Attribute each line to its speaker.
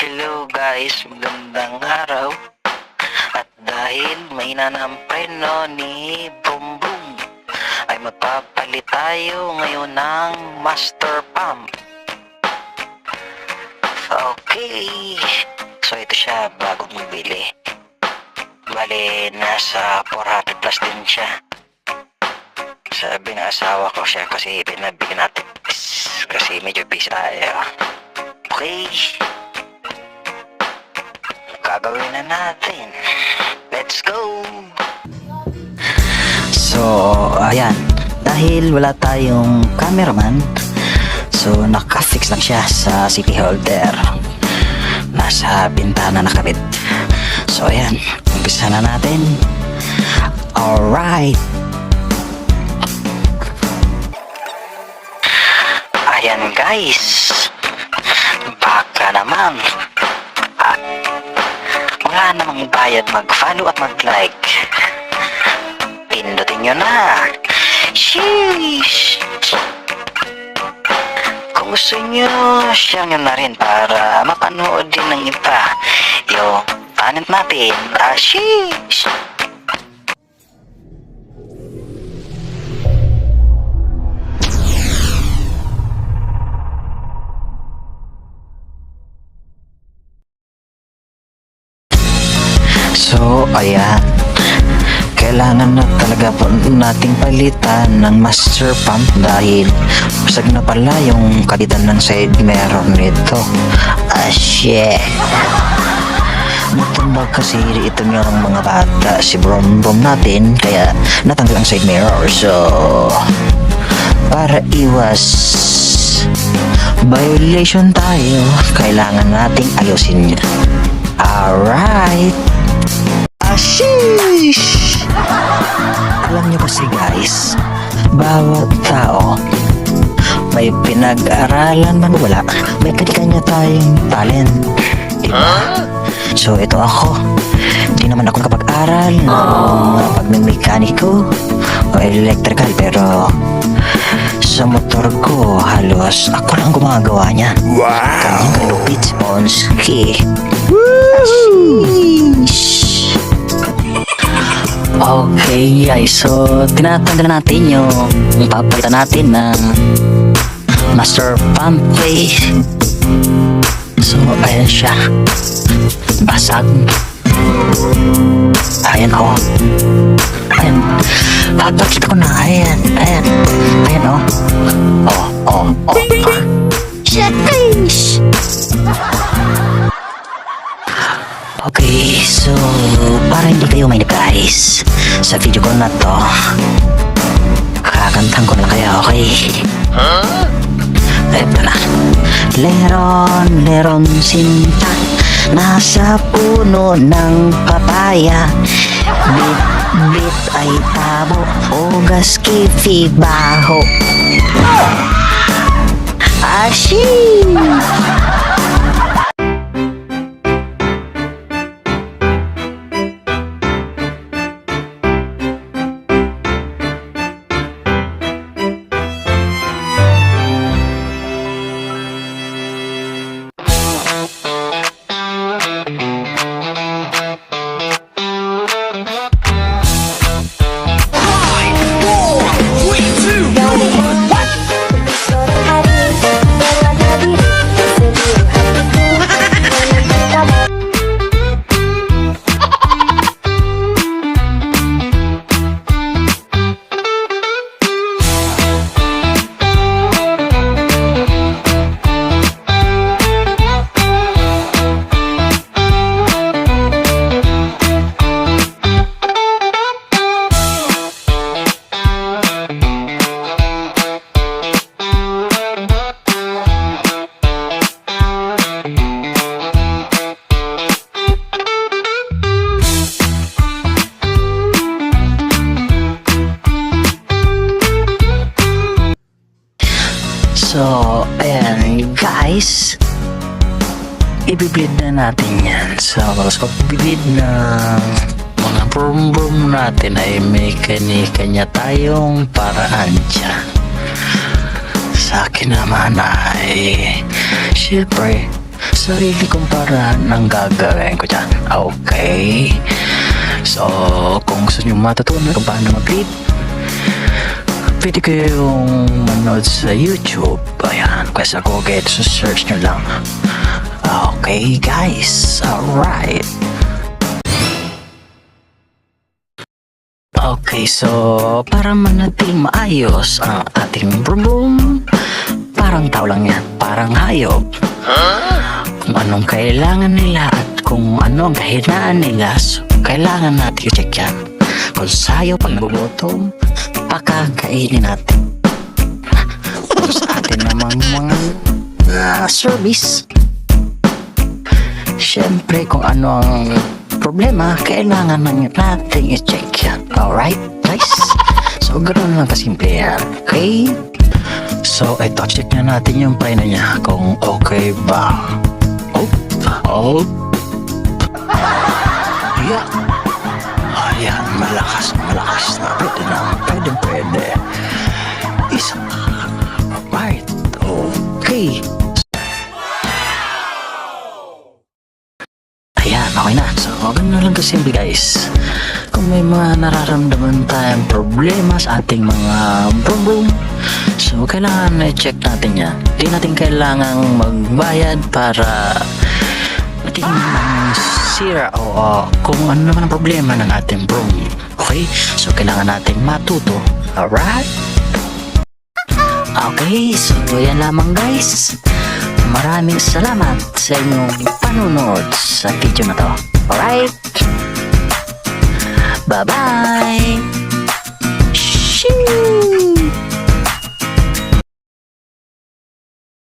Speaker 1: Hello guys, magandang araw. At dahil mahina na ang preno ni Boom Boom, ay magpapalit tayo ngayon ng master pump. Okay, so ito siya bagong mabili. Bale, nasa 400 plus din siya. Sabi ng asawa ko siya kasi pinabigyan natin kasi medyo busy tayo. Okay, gagawin na natin. Let's go! So, ayan. Dahil wala tayong cameraman, so naka-fix lang siya sa city holder. Nasa bintana nakabit. So, ayan. Umpisa na natin. Alright! Ayan guys. Baka naman. Wala namang bayad mag-follow at mag-like. Pindutin nyo na. Sheesh! Kung gusto nyo, share nyo na rin para mapanood din ng iba yung talent natin. Sheesh! So, ayan. Kailangan na talaga po nating palitan ng master pump dahil basag na pala yung kalitan ng side mirror nito. Shit. Natumbag kasi ito yung mga bata si Brom Brom natin kaya natanggal ang side mirror. So, para iwas violation tayo, kailangan nating ayusin niya. Alright. Sheesh! Alam niyo kasi guys, bawat tao may pinag-aralan man wala, may kanya tayong talent, diba? So ito ako, hindi naman ako nakapag-aral ng pagmimekaniko o electrical, pero sa motor ko halos ako lang gumagawa niya. Kanyang kalupit si Ponsky. Sheesh! Okay guys, so tinatanggal natin yung papalitan natin ng master pump face. So ayan siya, basag. Ayan o, ayan, papakita ko na. Ayan, ayan, ayan o. Sheesh! Okay, so para hindi kayo may guys sa video ko na to, kakantahan ko na kayo, okay? Eto na. Leron, leron sinta, nasa puno ng papaya. Bit, bit ay tabo, ogas kifi baho. Ashi! So, ayan guys, i-bleed na natin yan. So, sa pag-bleed ng mga brum-brum natin ay may kanya tayong paraan dyan. Sa akin naman ay syempre sarili kong paraan ang gagawin ko dyan. Okay? So, kung gusto nyo matutunan kung paano mag-read, pwede kayong manood sa YouTube. Ayan, kaya sa Google, so search nyo lang. Okay, guys. Alright. Okay, so para manatiling maayos ang ating broom, parang tao lang yan, parang hayop. Kung anong kailangan nila at kung ano ang kahinaan nila, so kailangan natin i-check yan. Kung sayo pag nagugutom, pakakainin natin. Kung sa atin namang mga service, syempre kung ano ang problema, kailangan natin i-check yan. Alright, guys? So, ganoon lang kasimple yan. Okay? So, ito, check na natin yung paina niya kung okay ba. Oh. Yeah. Ayan, malakas na. Pwede. Isa. Right. Okay. Ayan, okay na. So, ganun lang kasimple, guys. Kung may mga nararamdaman tayong problema sa ating mga broom, so kailangan i-check natin yan. Hindi natin kailangang magbayad para natin sira o kung ano naman ang problema ng ating broom. Okay? So kailangan nating matuto. Alright? Okay, so yan lamang, guys. Maraming salamat sa inyong panunod sa video na to. Alright? Bye-bye! Shoo!